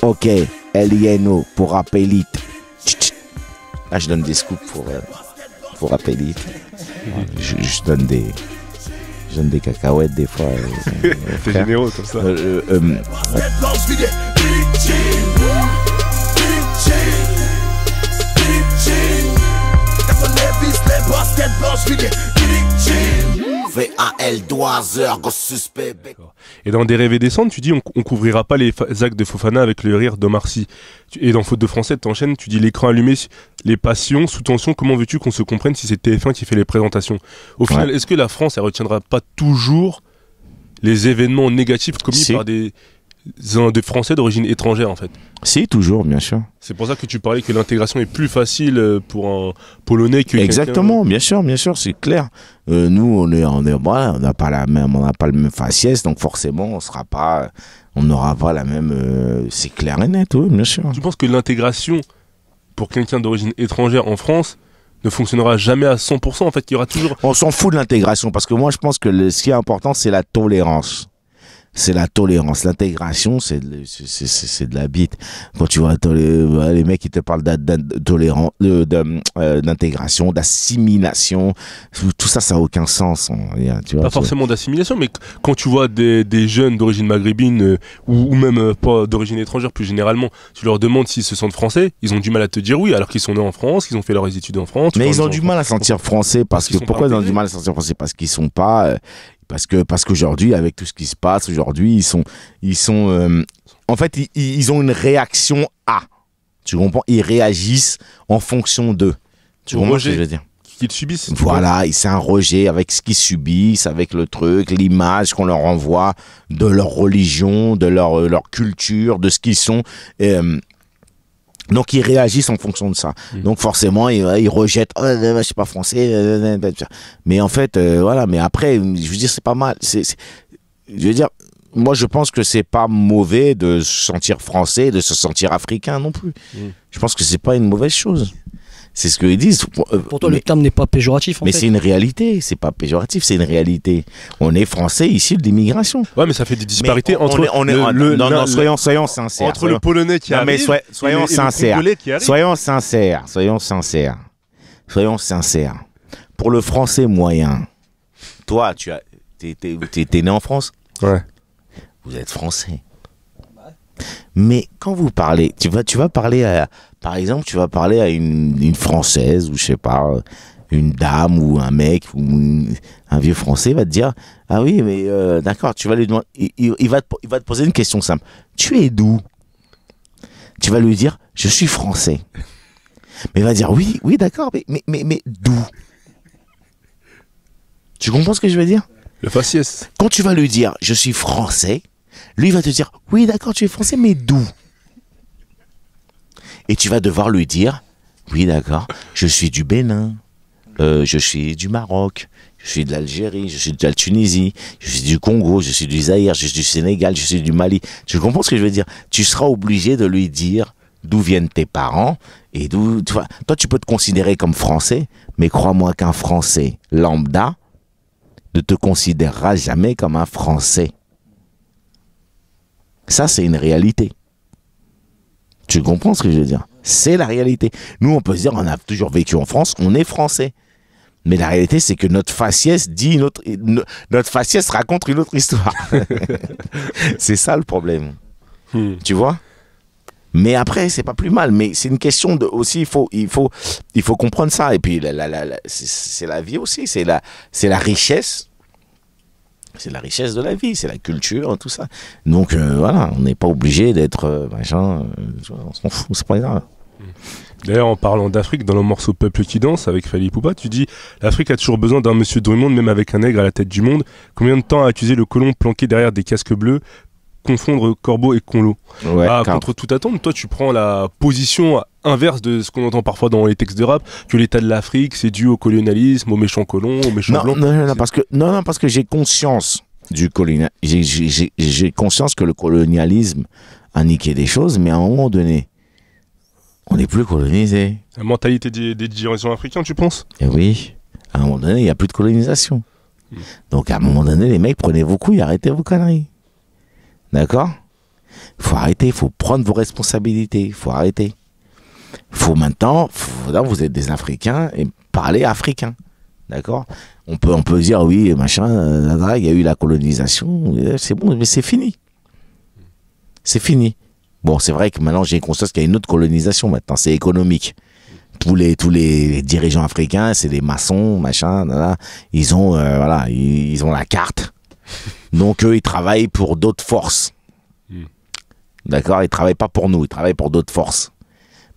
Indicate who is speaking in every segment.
Speaker 1: Ok, Elieno pour Rap Elite. Là, je donne des scoops pour Rap Elite. Je donne des cacahuètes des fois.
Speaker 2: T'es généreux comme ça. Et dans Des rêves et descentes, tu dis on couvrira pas les actes de Fofana avec le rire d'Omar Sy. Et dans Faute de français, t'enchaînes, tu dis l'écran allumé, les passions sous tension. Comment veux-tu qu'on se comprenne si c'est TF1 qui fait les présentations? Au final, est-ce que la France elle retiendra pas toujours les événements négatifs commis par des Français d'origine étrangère en fait?
Speaker 1: Si, toujours, bien sûr.
Speaker 2: C'est pour ça que tu parlais que l'intégration est plus facile pour un Polonais que
Speaker 1: exactement, bien sûr, c'est clair. Nous, on n'a pas le même faciès, donc forcément, on n'aura pas la même. C'est clair et net, oui, bien sûr.
Speaker 2: Tu penses que l'intégration pour quelqu'un d'origine étrangère en France ne fonctionnera jamais à 100%? En fait, il y aura toujours.
Speaker 1: On s'en fout de l'intégration parce que moi, je pense que ce qui est important, c'est la tolérance. C'est la tolérance. L'intégration, c'est de la bite. Quand tu vois les mecs qui te parlent d'intégration, d'assimilation, tout ça, ça n'a aucun sens. Tu vois,
Speaker 2: pas forcément d'assimilation, mais quand tu vois des jeunes d'origine maghrébine ou même pas d'origine étrangère plus généralement, tu leur demandes s'ils se sentent français, ils ont du mal à te dire oui, alors qu'ils sont nés en France, qu'ils ont fait leurs études en France.
Speaker 1: Mais ils ont du mal à se sentir français parce que pourquoi ils ont du mal à se sentir français? Parce qu'ils sont pas parce qu'aujourd'hui, avec tout ce qui se passe aujourd'hui, en fait, ils ont une réaction à. Tu comprends? Ils réagissent en fonction d'eux. Tu comprends ce que je veux dire?
Speaker 2: Qu'ils subissent.
Speaker 1: Voilà, c'est un rejet avec ce qu'ils subissent, avec le truc, l'image qu'on leur envoie de leur religion, de leur culture, de ce qu'ils sont. Donc ils réagissent en fonction de ça. Donc forcément ils rejettent je suis pas français mais en fait voilà, mais après je veux dire c'est pas mal, je veux dire moi je pense que c'est pas mauvais de se sentir français, de se sentir africain non plus. Je pense que c'est pas une mauvaise chose. C'est ce qu'ils disent.
Speaker 3: Pour toi, le terme n'est pas péjoratif, en fait.
Speaker 1: Mais c'est une réalité, c'est pas péjoratif, c'est une réalité. On est français issus de l'immigration.
Speaker 2: Ouais, mais ça fait des disparités entre
Speaker 1: soyons sincères.
Speaker 2: Entre le Polonais qui arrive
Speaker 1: soyons sincères. Soyons sincères. Pour le Français moyen, toi, t'es né en France?
Speaker 2: Ouais.
Speaker 1: Vous êtes Français. Mais quand vous parlez, tu vas parler par exemple, tu vas parler à une Française ou je sais pas, une dame ou un mec ou un vieux Français va te dire ah oui mais d'accord, tu vas lui demander, il va te poser une question simple. Tu es d'où? Tu vas lui dire je suis français. Mais il va dire oui d'accord, mais d'où? Tu comprends ce que je veux dire?
Speaker 2: Le faciès.
Speaker 1: Quand tu vas lui dire je suis français, lui il va te dire oui d'accord tu es français mais d'où? Et tu vas devoir lui dire oui d'accord je suis du Bénin, je suis du Maroc, je suis de l'Algérie, je suis de la Tunisie, je suis du Congo, je suis du Zaïre, je suis du Sénégal, je suis du Mali. Tu comprends ce que je veux dire? Tu seras obligé de lui dire d'où viennent tes parents et d'où toi tu peux te considérer comme français, mais crois-moi qu'un Français lambda ne te considérera jamais comme un Français. Ça, c'est une réalité. Tu comprends ce que je veux dire? C'est la réalité. Nous, on peut se dire, on a toujours vécu en France, on est Français. Mais la réalité, c'est que notre faciès notre faciès raconte une autre histoire. C'est ça le problème. Tu vois? Mais après, c'est pas plus mal. Mais c'est une question de aussi, il faut comprendre ça. Et puis, c'est la vie aussi. C'est la richesse. C'est la richesse de la vie, c'est la culture, tout ça. Donc voilà, on n'est pas obligé d'être machin, on s'en fout, c'est pas grave.
Speaker 2: D'ailleurs, en parlant d'Afrique, dans le morceau Peuple qui danse avec Fally Ipupa, tu dis l'Afrique a toujours besoin d'un monsieur Drummond, même avec un nègre à la tête du monde. Combien de temps a accusé le colon planqué derrière des casques bleus, confondre corbeau et conlo?
Speaker 1: Ouais,
Speaker 2: contre toute attente, toi tu prends la position inverse de ce qu'on entend parfois dans les textes de rap, que l'état de l'Afrique c'est dû au colonialisme, aux méchants colons, aux méchants blancs.
Speaker 1: Non, parce que j'ai conscience du colonialisme. J'ai conscience que le colonialisme a niqué des choses, mais à un moment donné, on n'est plus colonisé.
Speaker 2: La mentalité des dirigeants africains, tu penses?
Speaker 1: Et oui, à un moment donné, il n'y a plus de colonisation. Donc à un moment donné, les mecs, prenez vos couilles, arrêtez vos conneries. D'accord? Faut arrêter, faut prendre vos responsabilités, faut arrêter. Faut maintenant, là, vous êtes des Africains et parler africain. D'accord? On peut dire oui, machin, il y a eu la colonisation, c'est bon, mais c'est fini. C'est fini. Bon, c'est vrai que maintenant j'ai conscience qu'il y a une autre colonisation maintenant, c'est économique. Tous les dirigeants africains, c'est des maçons, machin, là, ils ont voilà, ils ont la carte. Donc eux, ils travaillent pour d'autres forces. D'accord? Ils travaillent pas pour nous, ils travaillent pour d'autres forces.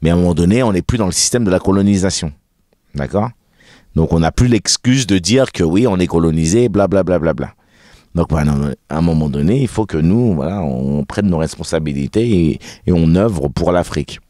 Speaker 1: Mais à un moment donné, on n'est plus dans le système de la colonisation. D'accord? Donc on n'a plus l'excuse de dire que oui, on est colonisé, blablabla. Bla, bla, bla. Donc à un moment donné, il faut que nous, voilà, on prenne nos responsabilités et on œuvre pour l'Afrique.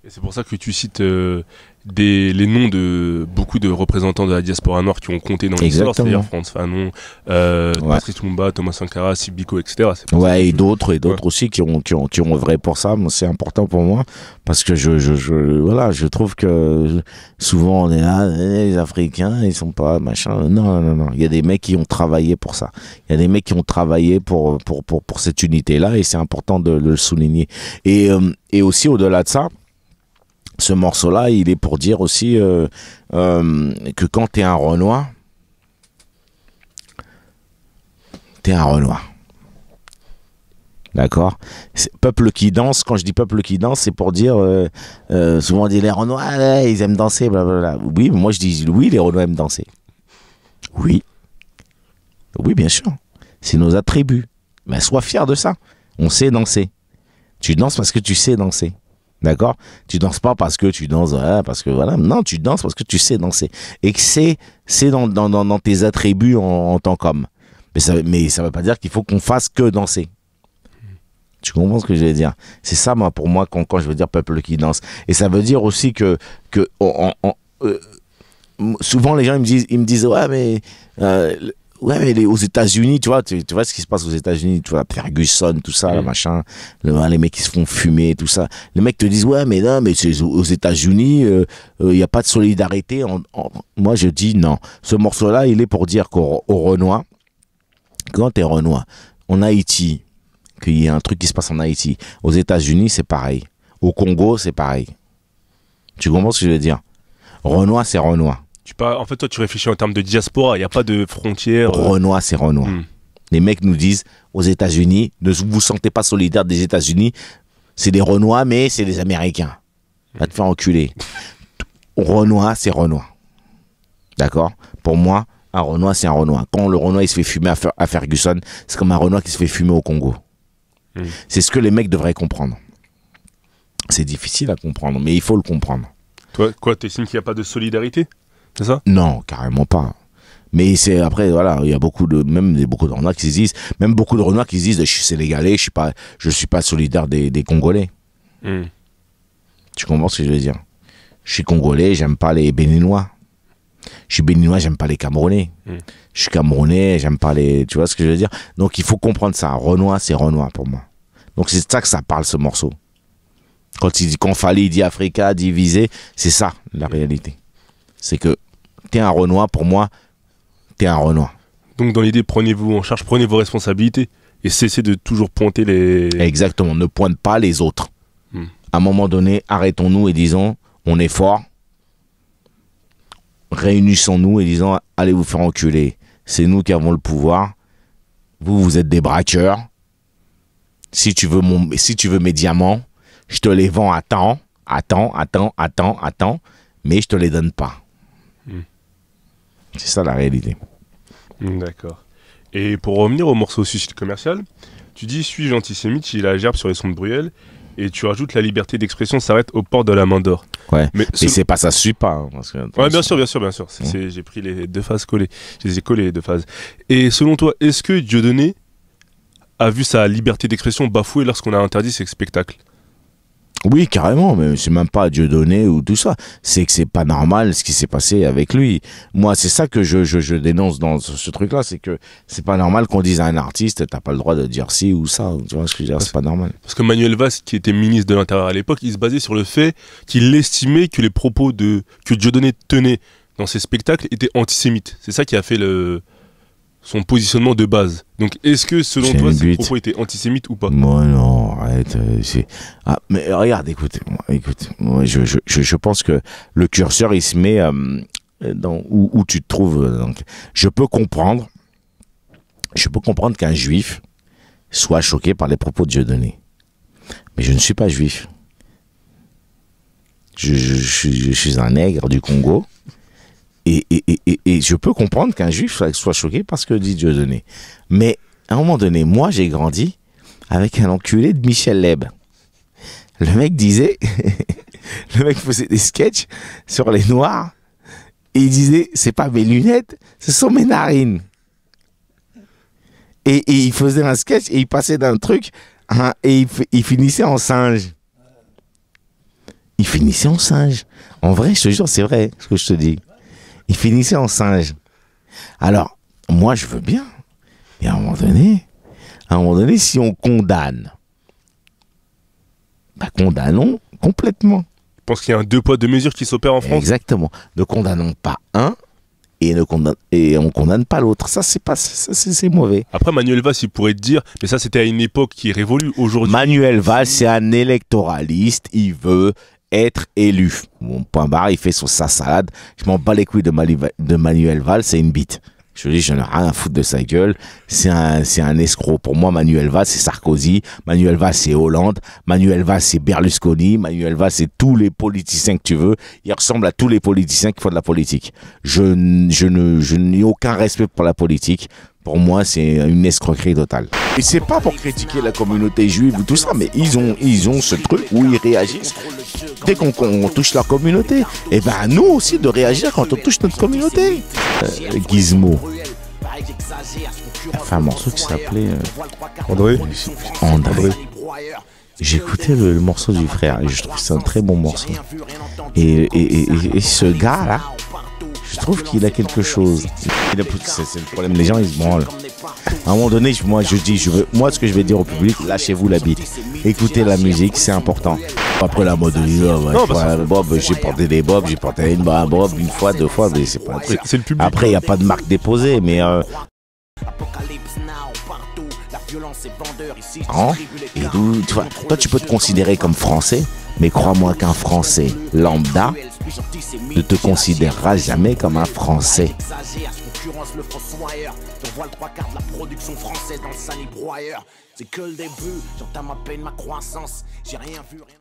Speaker 2: Et c'est pour ça que tu cites les noms de beaucoup de représentants de la diaspora noire qui ont compté dans l'histoire, c'est-à-dire Frantz Fanon, Patrice Lumumba, Thomas Sankara, Sibiko, etc.
Speaker 1: Ouais, et d'autres aussi qui ont œuvré pour ça. C'est important pour moi parce que je trouve que souvent on est là, les Africains, ils sont pas machin. Non. Il y a des mecs qui ont travaillé pour ça. Il y a des mecs qui ont travaillé pour cette unité-là et c'est important de le souligner. Et aussi au-delà de ça, ce morceau-là, il est pour dire aussi que quand t'es un Renoir, t'es un Renoir. D'accord? Peuple qui danse, quand je dis peuple qui danse, c'est pour dire, souvent on dit les Renois, ils aiment danser, blablabla. Oui, moi je dis oui, les Renois aiment danser. Oui. Oui, bien sûr. C'est nos attributs. Mais sois fier de ça. On sait danser. Tu danses parce que tu sais danser. D'accord? Tu danses pas parce que tu danses, parce que voilà. Non, tu danses parce que tu sais danser. Et que c'est dans tes attributs en tant qu'homme. Mais ça veut pas dire qu'il faut qu'on fasse que danser. Tu comprends ce que je veux dire? C'est ça, moi, pour moi, quand je veux dire peuple qui danse. Et ça veut dire aussi que souvent les gens ils me disent ouais, mais aux États-Unis, tu vois ce qui se passe aux États-Unis, tu vois, Ferguson, tout ça, là, machin, les mecs qui se font fumer, tout ça. Les mecs te disent, ouais, mais non, mais aux États-Unis, il n'y a pas de solidarité. Moi, je dis non. Ce morceau-là, il est pour dire qu'au Renoir, quand t'es Renoir, en Haïti, qu'il y a un truc qui se passe en Haïti, aux États-Unis, c'est pareil. Au Congo, c'est pareil. Tu comprends ce que je veux dire? Renoir, c'est Renoir.
Speaker 2: En fait, toi, tu réfléchis en termes de diaspora. Il n'y a pas de frontières.
Speaker 1: Renoir, c'est Renoir. Les mecs nous disent, aux États-Unis, ne vous sentez pas solidaire des États-Unis. C'est des Renois, mais c'est des Américains. Va te faire enculer. Renoir, c'est Renoir. D'accord? Pour moi, un Renoir, c'est un Renoir. Quand le Renoir, il se fait fumer à Ferguson, c'est comme un Renoir qui se fait fumer au Congo. C'est ce que les mecs devraient comprendre. C'est difficile à comprendre, mais il faut le comprendre.
Speaker 2: Toi, quoi, t'estimes qu'il n'y a pas de solidarité? C'est ça?
Speaker 1: Non, carrément pas. Mais c'est après, voilà, il y a beaucoup de Renois qui se disent, même beaucoup de Renois qui se disent, je suis sénégalais, je suis pas solidaire des Congolais. Tu comprends ce que je veux dire? Je suis congolais, j'aime pas les Béninois. Je suis béninois, j'aime pas les Camerounais. Je suis Camerounais, j'aime pas les, tu vois ce que je veux dire? Donc il faut comprendre ça. Renoir, c'est Renoir pour moi. Donc c'est ça que ça parle, ce morceau. Quand Fally dit Africa divisé, c'est ça la réalité. C'est que t'es un Renoir, pour moi, t'es un Renoir.
Speaker 2: Donc dans l'idée, prenez-vous en charge, prenez vos responsabilités et cessez de toujours pointer les...
Speaker 1: Exactement, ne pointe pas les autres. À un moment donné, arrêtons-nous et disons, on est fort. Réunissons-nous et disons, allez vous faire enculer. C'est nous qui avons le pouvoir. Vous êtes des braqueurs. Si tu veux mes diamants, je te les vends à temps, mais je te les donne pas. C'est ça la réalité.
Speaker 2: D'accord. Et pour revenir au morceau Suicide commercial, tu dis suis-je antisémite, il a la gerbe sur les sons de Bruel, et tu rajoutes la liberté d'expression s'arrête aux portes de la main d'or.
Speaker 1: Ouais. Mais c'est pas ça suit pas. Hein, parce que,
Speaker 2: ouais, bien sûr. J'ai pris les deux phases collées. Je les ai collées les deux phases. Et selon toi, est-ce que Dieudonné a vu sa liberté d'expression bafouée lorsqu'on a interdit ses spectacles?
Speaker 1: Oui, carrément, mais c'est même pas Dieudonné ou tout ça. C'est que c'est pas normal ce qui s'est passé avec lui. Moi, c'est ça que je dénonce dans ce truc-là, c'est que c'est pas normal qu'on dise à un artiste, t'as pas le droit de dire ci ou ça. Tu vois ce que je veux dire, c'est pas normal.
Speaker 2: Parce que Manuel Valls, qui était ministre de l'Intérieur à l'époque, il se basait sur le fait qu'il estimait que les propos que Dieudonné tenait dans ses spectacles étaient antisémites. C'est ça qui a fait son positionnement de base. Donc, est-ce que, selon
Speaker 1: J'ai
Speaker 2: toi,
Speaker 1: une
Speaker 2: ces
Speaker 1: bite.
Speaker 2: propos étaient antisémites ou pas?
Speaker 1: Moi non, arrête. Ah, mais regarde, écoute, moi, je pense que le curseur il se met dans où tu te trouves. Donc, je peux comprendre qu'un juif soit choqué par les propos de Dieudonné, mais je ne suis pas juif. Je suis un nègre du Congo. Et je peux comprendre qu'un juif soit choqué par ce que dit Dieudonné. Mais à un moment donné, moi j'ai grandi avec un enculé de Michel Leb. Le mec disait, le mec faisait des sketchs sur les noirs et il disait, c'est pas mes lunettes, ce sont mes narines. Et il faisait un sketch et il passait d'un truc et il finissait en singe. Il finissait en singe. En vrai, je te jure, c'est vrai ce que je te dis. Il finissait en singe. Alors, moi, je veux bien. Et à un moment donné, si on condamne, bah, condamnons complètement.
Speaker 2: Je pense qu'il y a un deux poids, deux mesures qui s'opère en France.
Speaker 1: Exactement. Ne condamnons pas un et on condamne pas l'autre. Ça, c'est mauvais.
Speaker 2: Après, Manuel Valls, il pourrait te dire, mais ça, c'était à une époque qui est révolue. Aujourd'hui,
Speaker 1: Manuel Valls, c'est un électoraliste. Il veut être élu. Bon, point barre, il fait sa salade. Je m'en bats les couilles de Manuel Valls, c'est une bite. Je dis, je n'ai rien à foutre de sa gueule. C'est un escroc. Pour moi, Manuel Valls, c'est Sarkozy. Manuel Valls, c'est Hollande. Manuel Valls, c'est Berlusconi. Manuel Valls, c'est tous les politiciens que tu veux. Il ressemble à tous les politiciens qui font de la politique. Je n'ai aucun respect pour la politique. Pour moi, c'est une escroquerie totale. Et c'est pas pour critiquer la communauté juive ou tout ça, mais ils ont ce truc où ils réagissent dès qu'on touche leur communauté. Et ben nous aussi de réagir quand on touche notre communauté. Gizmo. Il a fait un morceau qui s'appelait
Speaker 2: André.
Speaker 1: J'écoutais le morceau du frère et je trouve que c'est un très bon morceau. Et ce gars là, je trouve qu'il a quelque chose. C'est le problème, les gens ils se branlent. À un moment donné, moi ce que je vais dire au public, lâchez-vous la bite. Écoutez la musique, c'est important. Après la mode Bob, j'ai porté des Bob, j'ai porté une Bob une fois, deux fois, mais c'est pas un truc.
Speaker 2: C'est le public.
Speaker 1: Après, il n'y a pas de marque déposée, mais et tu vois, toi tu peux te considérer comme français, mais crois-moi qu'un français lambda ne te considérera jamais comme un français.
Speaker 4: C'est que le début, j'entame à peine ma croissance. J'ai rien vu, rien